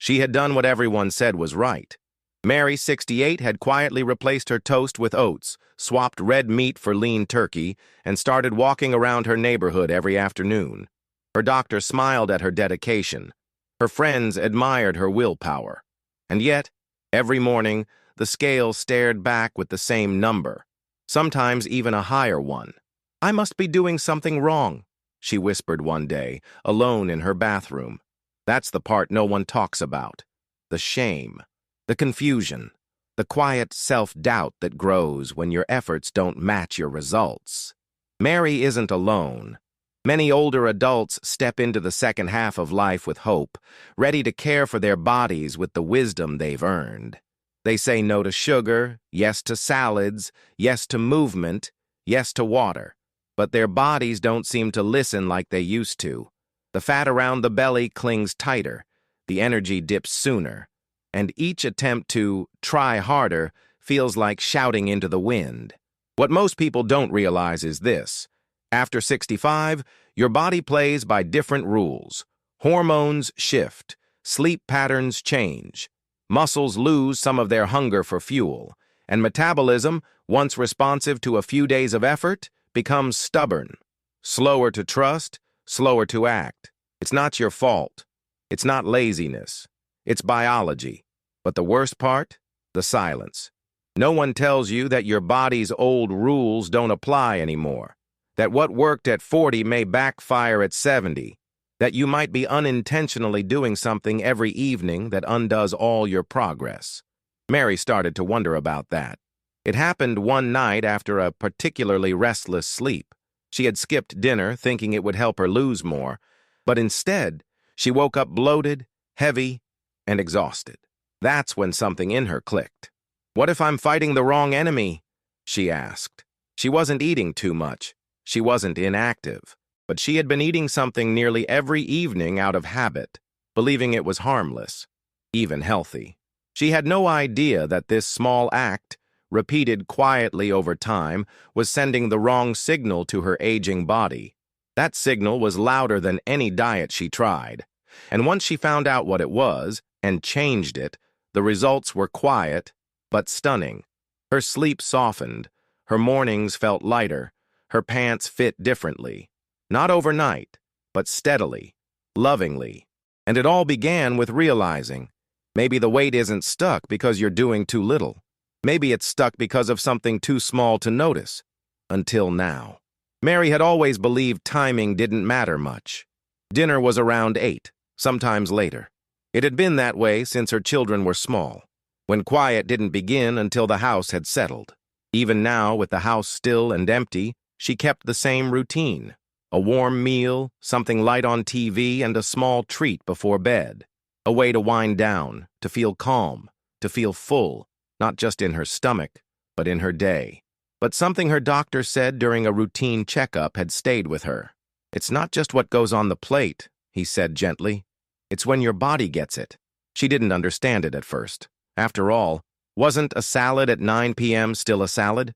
She had done what everyone said was right. Mary, 68, had quietly replaced her toast with oats, swapped red meat for lean turkey, and started walking around her neighborhood every afternoon. Her doctor smiled at her dedication. Her friends admired her willpower. And yet, every morning, the scale stared back with the same number, sometimes even a higher one. "I must be doing something wrong," she whispered one day, alone in her bathroom. That's the part no one talks about. The shame, the confusion, the quiet self-doubt that grows when your efforts don't match your results. Mary isn't alone. Many older adults step into the second half of life with hope, ready to care for their bodies with the wisdom they've earned. They say no to sugar, yes to salads, yes to movement, yes to water. But their bodies don't seem to listen like they used to. The fat around the belly clings tighter, the energy dips sooner, and each attempt to try harder feels like shouting into the wind. What most people don't realize is this. After 65, your body plays by different rules. Hormones shift, sleep patterns change, muscles lose some of their hunger for fuel, and metabolism, once responsive to a few days of effort, becomes stubborn, slower to trust, slower to act. It's not your fault. It's not laziness. It's biology. But the worst part? The silence. No one tells you that your body's old rules don't apply anymore, that what worked at 40 may backfire at 70, that you might be unintentionally doing something every evening that undoes all your progress. Mary started to wonder about that. It happened one night after a particularly restless sleep. She had skipped dinner, thinking it would help her lose more, but instead, she woke up bloated, heavy, and exhausted. That's when something in her clicked. "What if I'm fighting the wrong enemy?" she asked. She wasn't eating too much. She wasn't inactive. But she had been eating something nearly every evening out of habit, believing it was harmless, even healthy. She had no idea that this small act, repeated quietly over time, was sending the wrong signal to her aging body. That signal was louder than any diet she tried. And once she found out what it was, and changed it, the results were quiet, but stunning. Her sleep softened, her mornings felt lighter, her pants fit differently. Not overnight, but steadily, lovingly. And it all began with realizing, maybe the weight isn't stuck because you're doing too little. Maybe it's stuck because of something too small to notice. Until now. Mary had always believed timing didn't matter much. Dinner was around 8, sometimes later. It had been that way since her children were small, when quiet didn't begin until the house had settled. Even now, with the house still and empty, she kept the same routine. A warm meal, something light on TV, and a small treat before bed. A way to wind down, to feel calm, to feel full, not just in her stomach, but in her day. But something her doctor said during a routine checkup had stayed with her. "It's not just what goes on the plate," he said gently. "It's when your body gets it." She didn't understand it at first. After all, wasn't a salad at 9 p.m. still a salad?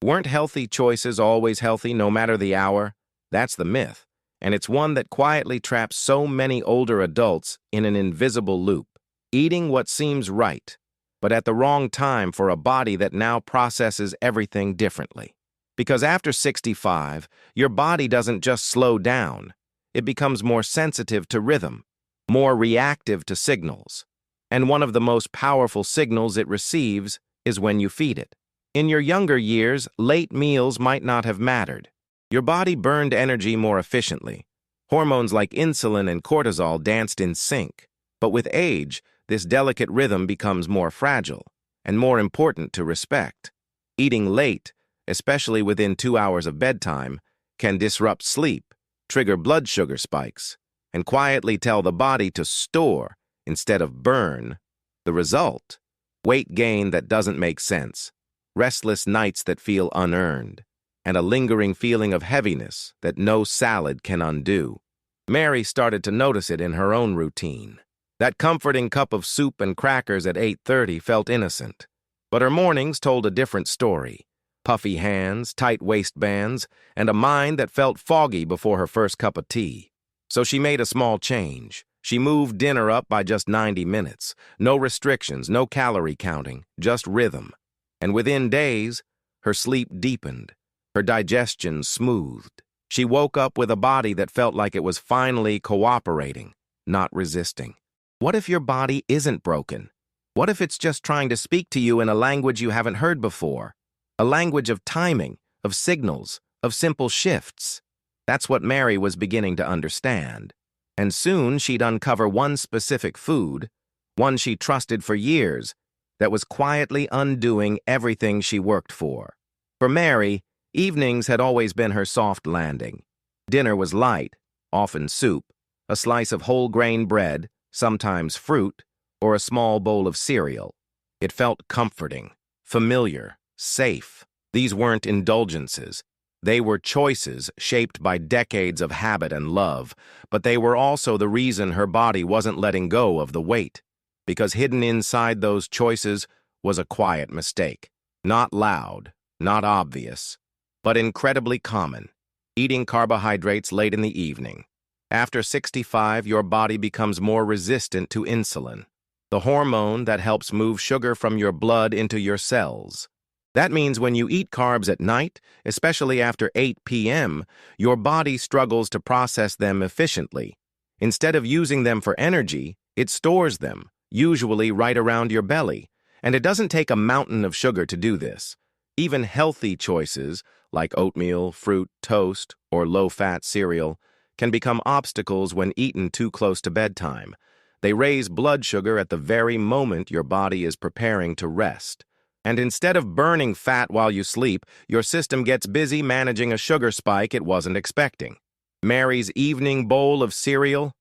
Weren't healthy choices always healthy no matter the hour? That's the myth, and it's one that quietly traps so many older adults in an invisible loop, eating what seems right, but at the wrong time for a body that now processes everything differently. Because after 65, your body doesn't just slow down, it becomes more sensitive to rhythm, more reactive to signals. And one of the most powerful signals it receives is when you feed it. In your younger years, late meals might not have mattered. Your body burned energy more efficiently. Hormones like insulin and cortisol danced in sync. But with age, this delicate rhythm becomes more fragile and more important to respect. Eating late, especially within 2 hours of bedtime, can disrupt sleep, trigger blood sugar spikes, and quietly tell the body to store instead of burn. The result? Weight gain that doesn't make sense, restless nights that feel unearned, and a lingering feeling of heaviness that no salad can undo. Mary started to notice it in her own routine. That comforting cup of soup and crackers at 8:30 felt innocent. But her mornings told a different story. Puffy hands, tight waistbands, and a mind that felt foggy before her first cup of tea. So she made a small change. She moved dinner up by just 90 minutes. No restrictions, no calorie counting, just rhythm. And within days, her sleep deepened, her digestion smoothed. She woke up with a body that felt like it was finally cooperating, not resisting. What if your body isn't broken? What if it's just trying to speak to you in a language you haven't heard before? A language of timing, of signals, of simple shifts. That's what Mary was beginning to understand. And soon she'd uncover one specific food, one she trusted for years, that was quietly undoing everything she worked for. For Mary, evenings had always been her soft landing. Dinner was light, often soup, a slice of whole grain bread, sometimes fruit, or a small bowl of cereal. It felt comforting, familiar, safe. These weren't indulgences. They were choices shaped by decades of habit and love, but they were also the reason her body wasn't letting go of the weight, because hidden inside those choices was a quiet mistake. Not loud, not obvious, but incredibly common. Eating carbohydrates late in the evening. After 65, your body becomes more resistant to insulin, the hormone that helps move sugar from your blood into your cells. That means when you eat carbs at night, especially after 8 p.m., your body struggles to process them efficiently. Instead of using them for energy, it stores them, usually right around your belly. And it doesn't take a mountain of sugar to do this. Even healthy choices, like oatmeal, fruit, toast, or low-fat cereal, can become obstacles when eaten too close to bedtime. They raise blood sugar at the very moment your body is preparing to rest. And instead of burning fat while you sleep, your system gets busy managing a sugar spike it wasn't expecting. Mary's evening bowl of cereal?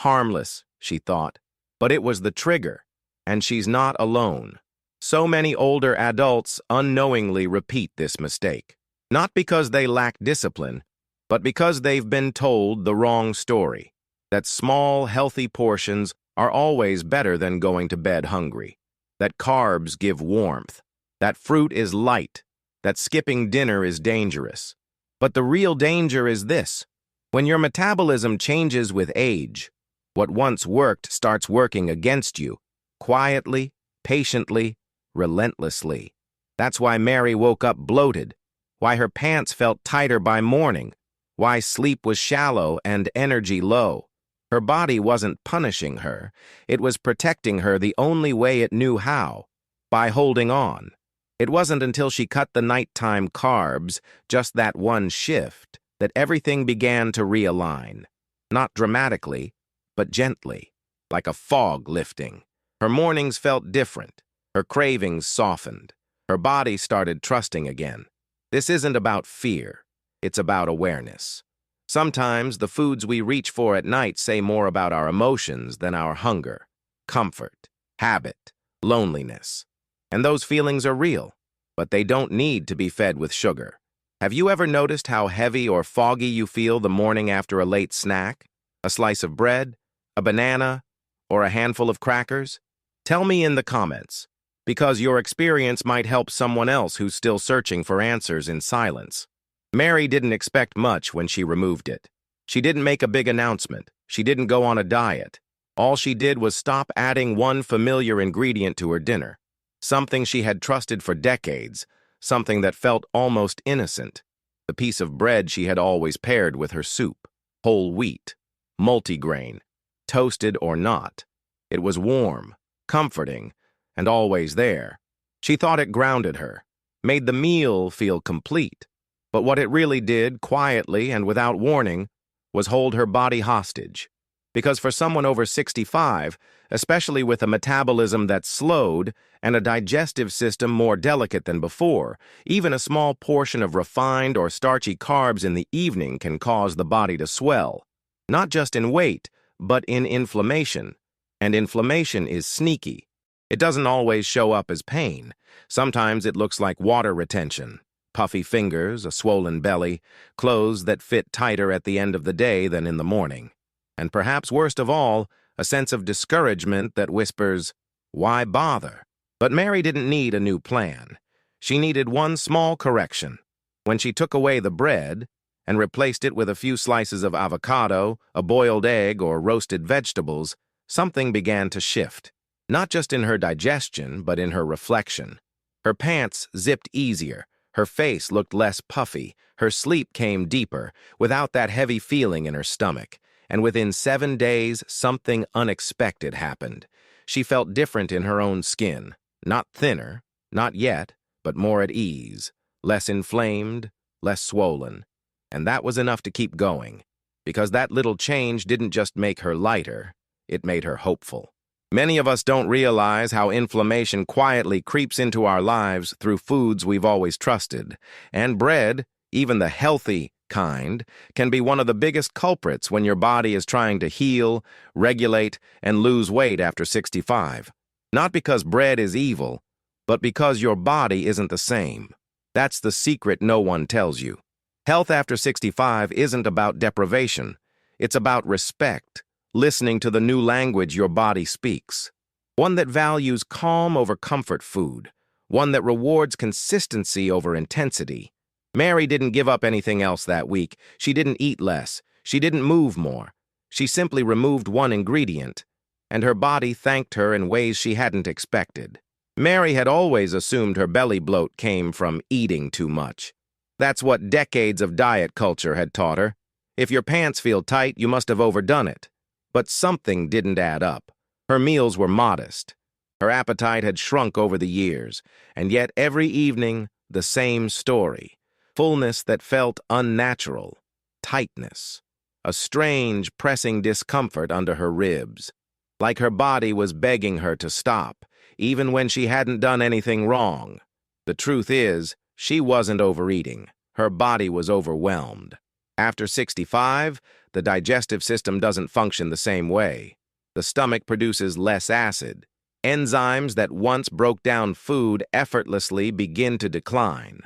Harmless, she thought. But it was the trigger, and she's not alone. So many older adults unknowingly repeat this mistake. Not because they lack discipline, but because they've been told the wrong story. That small, healthy portions are always better than going to bed hungry. That carbs give warmth. That fruit is light, that skipping dinner is dangerous. But the real danger is this. When your metabolism changes with age, what once worked starts working against you, quietly, patiently, relentlessly. That's why Mary woke up bloated, why her pants felt tighter by morning, why sleep was shallow and energy low. Her body wasn't punishing her, it was protecting her the only way it knew how, by holding on. It wasn't until she cut the nighttime carbs, just that one shift, that everything began to realign. Not dramatically, but gently, like a fog lifting. Her mornings felt different. Her cravings softened. Her body started trusting again. This isn't about fear. It's about awareness. Sometimes the foods we reach for at night say more about our emotions than our hunger, comfort, habit, loneliness. And those feelings are real, but they don't need to be fed with sugar. Have you ever noticed how heavy or foggy you feel the morning after a late snack? A slice of bread, a banana, or a handful of crackers? Tell me in the comments, because your experience might help someone else who's still searching for answers in silence. Mary didn't expect much when she removed it. She didn't make a big announcement. She didn't go on a diet. All she did was stop adding one familiar ingredient to her dinner. Something she had trusted for decades, something that felt almost innocent. The piece of bread she had always paired with her soup. Whole wheat, multigrain, toasted or not. It was warm, comforting, and always there. She thought it grounded her, made the meal feel complete. But what it really did, quietly and without warning, was hold her body hostage. Because for someone over 65, especially with a metabolism that slowed and a digestive system more delicate than before, even a small portion of refined or starchy carbs in the evening can cause the body to swell, not just in weight, but in inflammation. And inflammation is sneaky. It doesn't always show up as pain. Sometimes it looks like water retention. Puffy fingers, a swollen belly, clothes that fit tighter at the end of the day than in the morning. And perhaps worst of all, a sense of discouragement that whispers, "Why bother?" But Mary didn't need a new plan. She needed one small correction. When she took away the bread, and replaced it with a few slices of avocado, a boiled egg, or roasted vegetables, something began to shift. Not just in her digestion, but in her reflection. Her pants zipped easier, her face looked less puffy, her sleep came deeper, without that heavy feeling in her stomach. And within 7 days, something unexpected happened. She felt different in her own skin. Not thinner, not yet, but more at ease, less inflamed, less swollen. And that was enough to keep going, because that little change didn't just make her lighter, it made her hopeful. Many of us don't realize how inflammation quietly creeps into our lives through foods we've always trusted. And bread, even the healthy kind, can be one of the biggest culprits when your body is trying to heal, regulate, and lose weight after 65. Not because bread is evil, but because your body isn't the same. That's the secret no one tells you. Health after 65 isn't about deprivation. It's about respect, listening to the new language your body speaks. One that values calm over comfort food. One that rewards consistency over intensity. Mary didn't give up anything else that week. She didn't eat less. She didn't move more. She simply removed one ingredient, and her body thanked her in ways she hadn't expected. Mary had always assumed her belly bloat came from eating too much. That's what decades of diet culture had taught her. If your pants feel tight, you must have overdone it. But something didn't add up. Her meals were modest. Her appetite had shrunk over the years, and yet every evening, the same story. Fullness that felt unnatural. Tightness. A strange, pressing discomfort under her ribs. Like her body was begging her to stop, even when she hadn't done anything wrong. The truth is, she wasn't overeating. Her body was overwhelmed. After 65, the digestive system doesn't function the same way. The stomach produces less acid. Enzymes that once broke down food effortlessly begin to decline.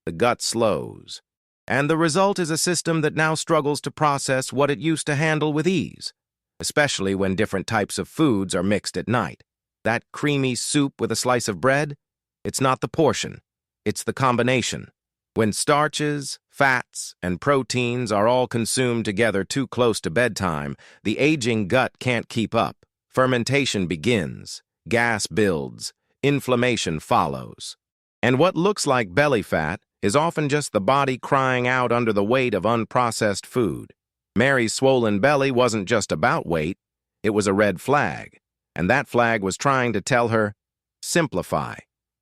The gut slows. And the result is a system that now struggles to process what it used to handle with ease, especially when different types of foods are mixed at night. That creamy soup with a slice of bread? It's not the portion. It's the combination. When starches, fats, and proteins are all consumed together too close to bedtime, the aging gut can't keep up. Fermentation begins, gas builds, inflammation follows. And what looks like belly fat is often just the body crying out under the weight of unprocessed food. Mary's swollen belly wasn't just about weight, it was a red flag. And that flag was trying to tell her, simplify.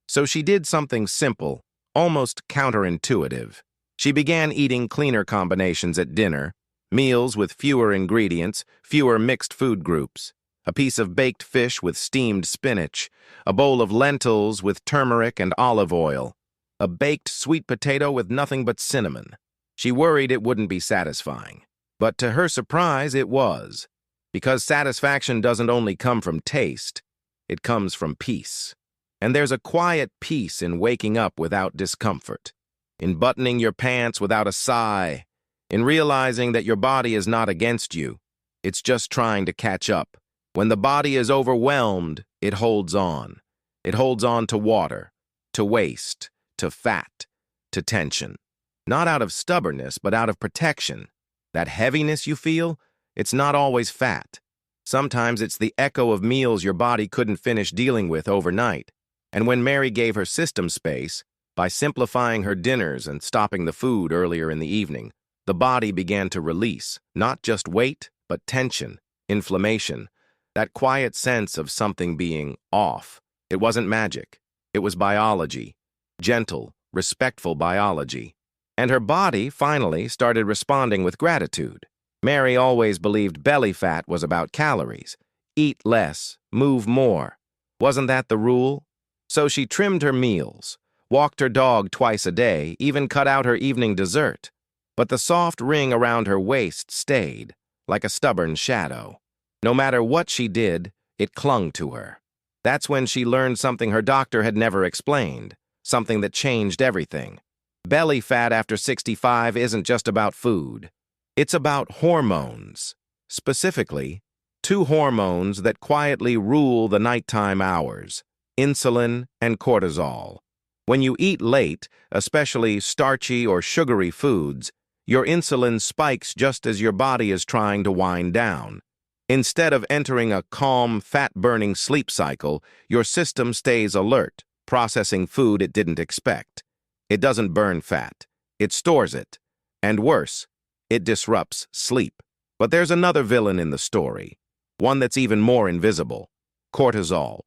So she did something simple, almost counterintuitive. She began eating cleaner combinations at dinner, meals with fewer ingredients, fewer mixed food groups, a piece of baked fish with steamed spinach, a bowl of lentils with turmeric and olive oil, a baked sweet potato with nothing but cinnamon. She worried it wouldn't be satisfying, but to her surprise, it was. Because satisfaction doesn't only come from taste, it comes from peace. And there's a quiet peace in waking up without discomfort, in buttoning your pants without a sigh, in realizing that your body is not against you, it's just trying to catch up. When the body is overwhelmed, it holds on. It holds on to water, to waste, to fat, to tension. Not out of stubbornness, but out of protection. That heaviness you feel, it's not always fat. Sometimes it's the echo of meals your body couldn't finish dealing with overnight. And when Mary gave her system space, by simplifying her dinners and stopping the food earlier in the evening, the body began to release, not just weight, but tension, inflammation, that quiet sense of something being off. It wasn't magic. It was biology. Gentle, respectful biology. And her body, finally, started responding with gratitude. Mary always believed belly fat was about calories. Eat less, move more. Wasn't that the rule? So she trimmed her meals, walked her dog twice a day, even cut out her evening dessert. But the soft ring around her waist stayed, like a stubborn shadow. No matter what she did, it clung to her. That's when she learned something her doctor had never explained, something that changed everything. Belly fat after 65 isn't just about food. It's about hormones. Specifically, 2 hormones that quietly rule the nighttime hours: insulin and cortisol. When you eat late, especially starchy or sugary foods, Your insulin spikes just as your body is trying to wind down. Instead of entering a calm, fat-burning sleep cycle, your system stays alert, processing food it didn't expect. It doesn't burn fat. It stores it. And worse, it disrupts sleep. But there's another villain in the story, one that's even more invisible: cortisol.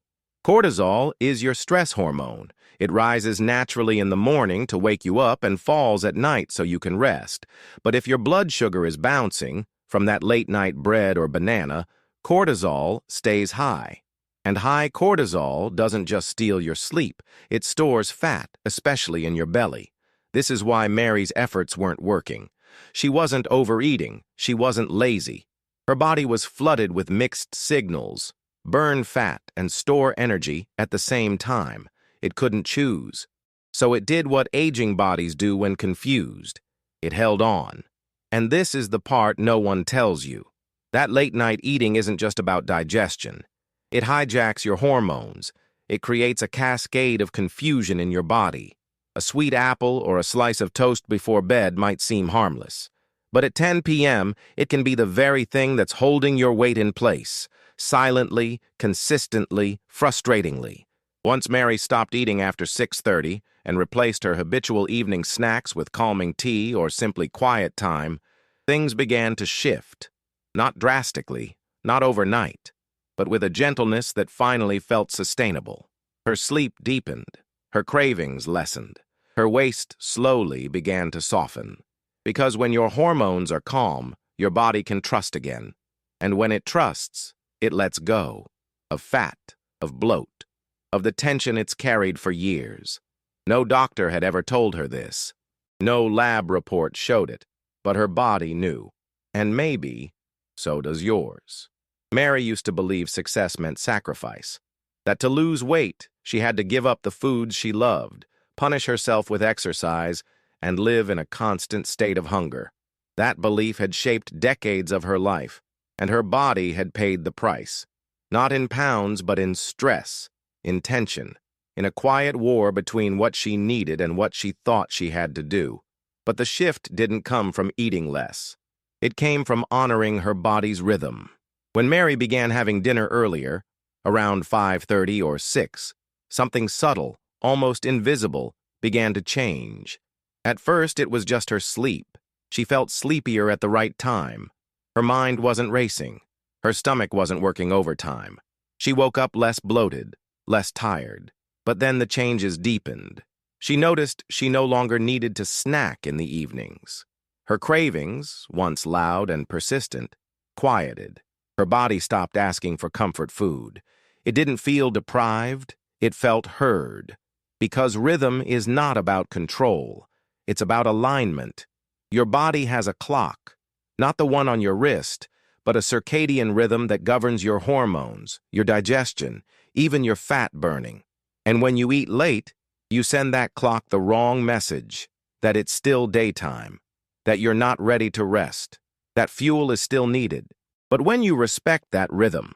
Cortisol is your stress hormone. It rises naturally in the morning to wake you up and falls at night so you can rest. But if your blood sugar is bouncing from that late-night bread or banana, cortisol stays high. And high cortisol doesn't just steal your sleep, it stores fat, especially in your belly. This is why Mary's efforts weren't working. She wasn't overeating, she wasn't lazy. Her body was flooded with mixed signals: burn fat and store energy at the same time. It couldn't choose. So it did what aging bodies do when confused. It held on. And this is the part no one tells you. That late-night eating isn't just about digestion. It hijacks your hormones. It creates a cascade of confusion in your body. A sweet apple or a slice of toast before bed might seem harmless. But at 10 p.m., it can be the very thing that's holding your weight in place, silently, consistently, frustratingly. Once Mary stopped eating after 6:30 and replaced her habitual evening snacks with calming tea or simply quiet time, things began to shift. Not drastically, not overnight, but with a gentleness that finally felt sustainable. Her sleep deepened, her cravings lessened, her waist slowly began to soften. Because when your hormones are calm, your body can trust again. And when it trusts, it lets go of fat, of bloat, of the tension it's carried for years. No doctor had ever told her this. No lab report showed it, but her body knew. And maybe, so does yours. Mary used to believe success meant sacrifice, that to lose weight, she had to give up the foods she loved, punish herself with exercise, and live in a constant state of hunger. That belief had shaped decades of her life, and her body had paid the price. Not in pounds, but in stress, in tension, in a quiet war between what she needed and what she thought she had to do. But the shift didn't come from eating less. It came from honoring her body's rhythm. When Mary began having dinner earlier, around 5:30 or 6, something subtle, almost invisible, began to change. At first, it was just her sleep. She felt sleepier at the right time. Her mind wasn't racing. Her stomach wasn't working overtime. She woke up less bloated, less tired. But then the changes deepened. She noticed she no longer needed to snack in the evenings. Her cravings, once loud and persistent, quieted. Her body stopped asking for comfort food. It didn't feel deprived, it felt heard. Because rhythm is not about control. It's about alignment. Your body has a clock, not the one on your wrist, but a circadian rhythm that governs your hormones, your digestion, even your fat burning. And when you eat late, you send that clock the wrong message, that it's still daytime, that you're not ready to rest, that fuel is still needed. But when you respect that rhythm,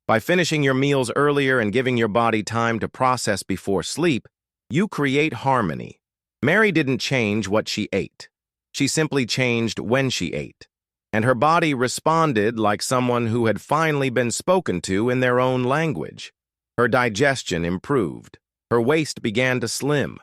by finishing your meals earlier and giving your body time to process before sleep, you create harmony. Mary didn't change what she ate. She simply changed when she ate. And her body responded like someone who had finally been spoken to in their own language. Her digestion improved. Her waist began to slim.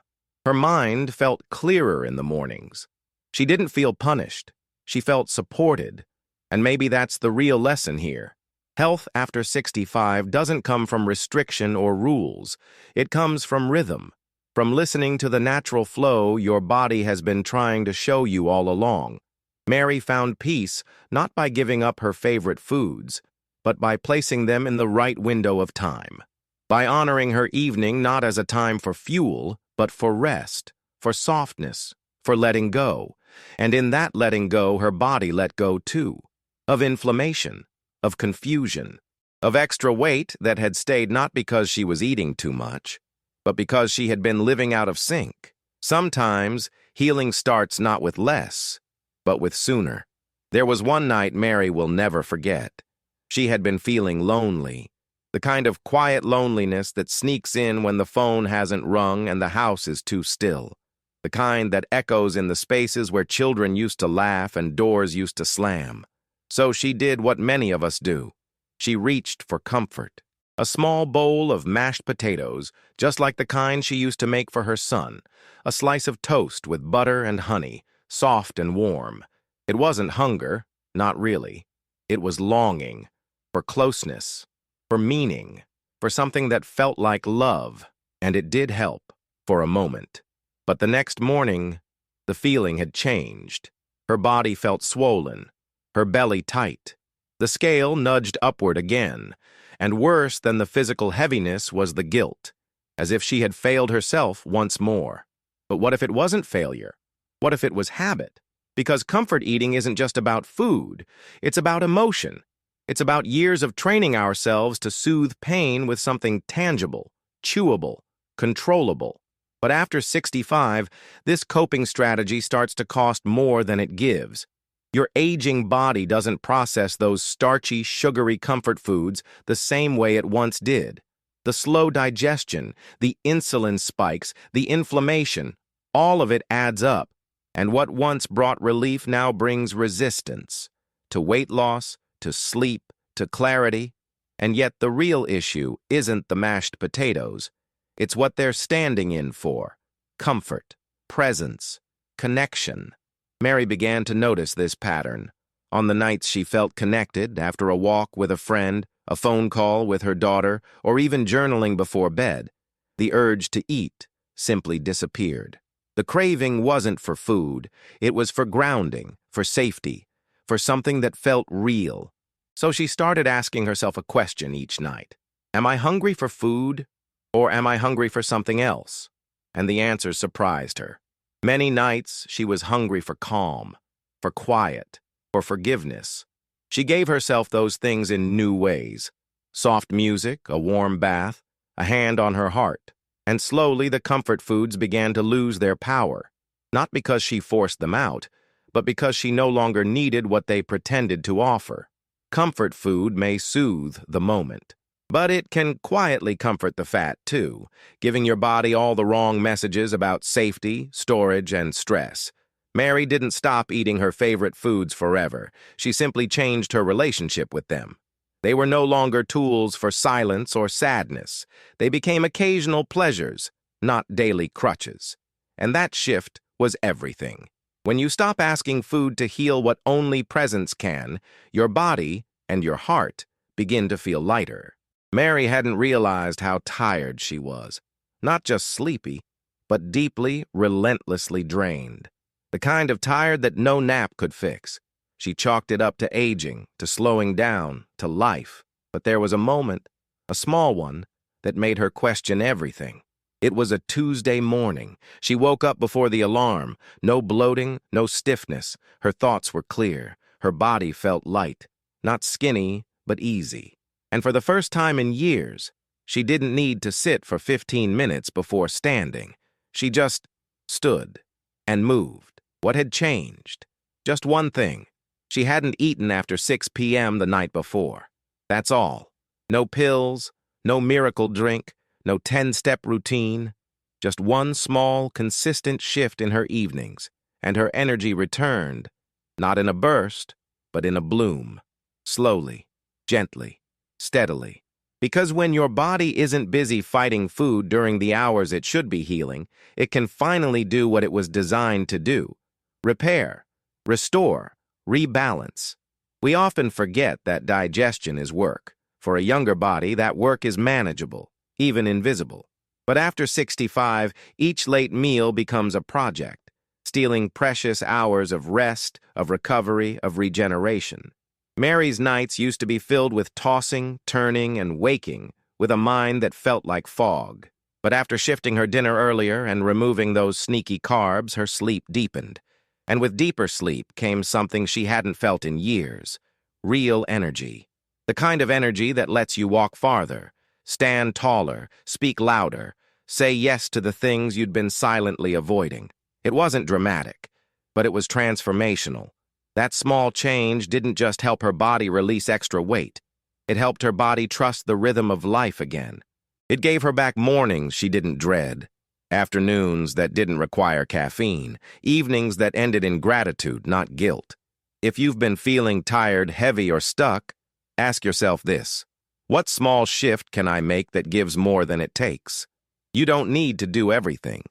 Her mind felt clearer in the mornings. She didn't feel punished. She felt supported. And maybe that's the real lesson here. Health after 65 doesn't come from restriction or rules. It comes from rhythm, from listening to the natural flow your body has been trying to show you all along. Mary found peace not by giving up her favorite foods, but by placing them in the right window of time. By honoring her evening not as a time for fuel, but for rest, for softness, for letting go. And in that letting go, her body let go too. Of inflammation, of confusion, of extra weight that had stayed not because she was eating too much, but because she had been living out of sync. Sometimes healing starts not with less, but with sooner. There was one night Mary will never forget. She had been feeling lonely, the kind of quiet loneliness that sneaks in when the phone hasn't rung and the house is too still. the kind that echoes in the spaces where children used to laugh and doors used to slam. So she did what many of us do. She reached for comfort. A small bowl of mashed potatoes, just like the kind she used to make for her son. A slice of toast with butter and honey, soft and warm. It wasn't hunger, not really. It was longing, for closeness, for meaning, for something that felt like love, and it did help, for a moment. But the next morning, the feeling had changed. Her body felt swollen, her belly tight. The scale nudged upward again, and worse than the physical heaviness was the guilt, as if she had failed herself once more. But what if it wasn't failure? What if it was habit? Because comfort eating isn't just about food, it's about emotion. It's about years of training ourselves to soothe pain with something tangible, chewable, controllable. But after 65, this coping strategy starts to cost more than it gives. Your aging body doesn't process those starchy, sugary comfort foods the same way it once did. The slow digestion, the insulin spikes, the inflammation, all of it adds up. And what once brought relief now brings resistance to weight loss, to sleep, to clarity. And yet the real issue isn't the mashed potatoes. It's what they're standing in for. Comfort, presence, connection. Mary began to notice this pattern. On the nights she felt connected, after a walk with a friend, a phone call with her daughter, or even journaling before bed, the urge to eat simply disappeared. The craving wasn't for food, it was for grounding, for safety, for something that felt real. So she started asking herself a question each night. Am I hungry for food, or am I hungry for something else? And the answer surprised her. Many nights she was hungry for calm, for quiet, for forgiveness. She gave herself those things in new ways. Soft music, a warm bath, a hand on her heart. And slowly the comfort foods began to lose their power. Not because she forced them out, but because she no longer needed what they pretended to offer. Comfort food may soothe the moment, but it can quietly comfort the fat too, giving your body all the wrong messages about safety, storage, and stress. Mary didn't stop eating her favorite foods forever. She simply changed her relationship with them. They were no longer tools for silence or sadness. They became occasional pleasures, not daily crutches. And that shift was everything. When you stop asking food to heal what only presence can, your body and your heart begin to feel lighter. Mary hadn't realized how tired she was. Not just sleepy, but deeply, relentlessly drained. The kind of tired that no nap could fix. She chalked it up to aging, to slowing down, to life. But there was a moment, a small one, that made her question everything. It was a Tuesday morning. She woke up before the alarm. No bloating, no stiffness. Her thoughts were clear. Her body felt light. Not skinny, but easy. And for the first time in years, she didn't need to sit for 15 minutes before standing. She just stood and moved. What had changed? Just one thing. She hadn't eaten after 6 p.m. the night before. That's all. No pills, no miracle drink, no 10-step routine. Just one small, consistent shift in her evenings, and her energy returned, not in a burst, but in a bloom. Slowly, gently, steadily. Because when your body isn't busy fighting food during the hours it should be healing, it can finally do what it was designed to do. Repair, restore, rebalance. We often forget that digestion is work. For a younger body, that work is manageable, even invisible. But after 65, each late meal becomes a project, stealing precious hours of rest, of recovery, of regeneration. Mary's nights used to be filled with tossing, turning, and waking, with a mind that felt like fog. But after shifting her dinner earlier and removing those sneaky carbs, her sleep deepened. And with deeper sleep came something she hadn't felt in years, real energy. The kind of energy that lets you walk farther, stand taller, speak louder, say yes to the things you'd been silently avoiding. It wasn't dramatic, but it was transformational. That small change didn't just help her body release extra weight. It helped her body trust the rhythm of life again. It gave her back mornings she didn't dread, Afternoons that didn't require caffeine, evenings that ended in gratitude, not guilt. If you've been feeling tired, heavy, or stuck, ask yourself this: what small shift can I make that gives more than it takes? You don't need to do everything.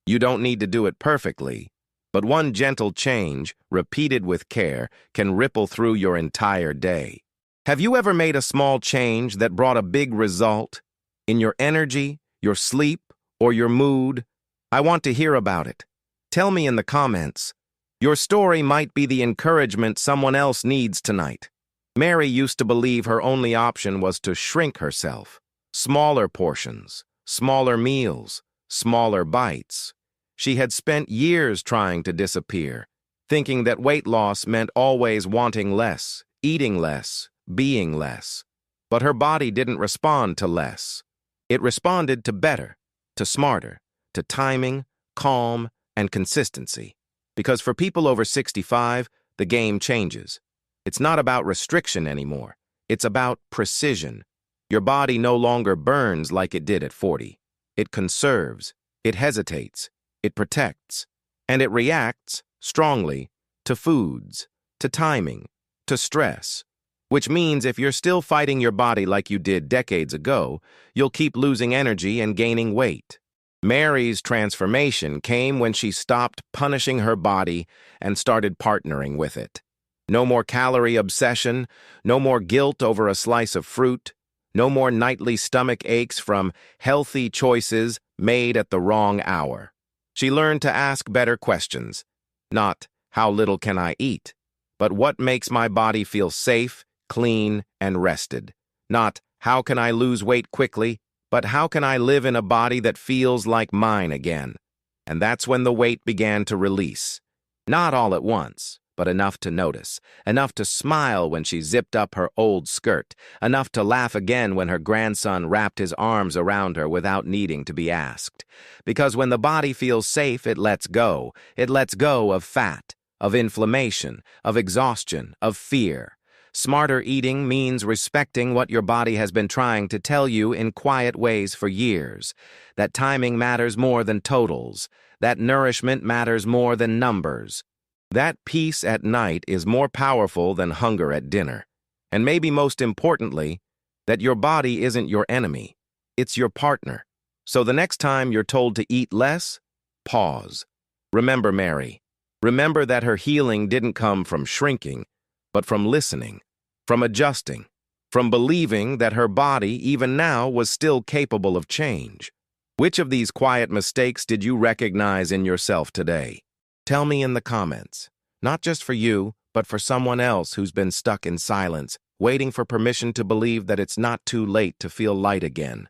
You don't need to do it perfectly. But one gentle change, repeated with care, can ripple through your entire day. Have you ever made a small change that brought a big result? In your energy, your sleep, or your mood? I want to hear about it. Tell me in the comments. Your story might be the encouragement someone else needs tonight. Mary used to believe her only option was to shrink herself. Smaller portions, smaller meals, smaller bites. She had spent years trying to disappear, thinking that weight loss meant always wanting less, eating less, being less. But her body didn't respond to less. It responded to better, to smarter, to timing, calm, and consistency. Because for people over 65, the game changes. It's not about restriction anymore. It's about precision. Your body no longer burns like it did at 40. It conserves, it hesitates, it protects, and it reacts strongly to foods, to timing, to stress. Which means if you're still fighting your body like you did decades ago, you'll keep losing energy and gaining weight. Mary's transformation came when she stopped punishing her body and started partnering with it. No more calorie obsession, no more guilt over a slice of fruit, no more nightly stomach aches from healthy choices made at the wrong hour. She learned to ask better questions. Not, how little can I eat? But what makes my body feel safe, clean, and rested? Not, how can I lose weight quickly? But how can I live in a body that feels like mine again? And that's when the weight began to release. Not all at once, but enough to notice, enough to smile when she zipped up her old skirt, enough to laugh again when her grandson wrapped his arms around her without needing to be asked. Because when the body feels safe, it lets go. It lets go of fat, of inflammation, of exhaustion, of fear. Smarter eating means respecting what your body has been trying to tell you in quiet ways for years. That timing matters more than totals. That nourishment matters more than numbers. That peace at night is more powerful than hunger at dinner. And maybe most importantly, that your body isn't your enemy. It's your partner. So the next time you're told to eat less, pause. Remember Mary. Remember that her healing didn't come from shrinking, but from listening, from adjusting, from believing that her body, even now, was still capable of change. Which of these quiet mistakes did you recognize in yourself today? Tell me in the comments, not just for you, but for someone else who's been stuck in silence, waiting for permission to believe that it's not too late to feel light again.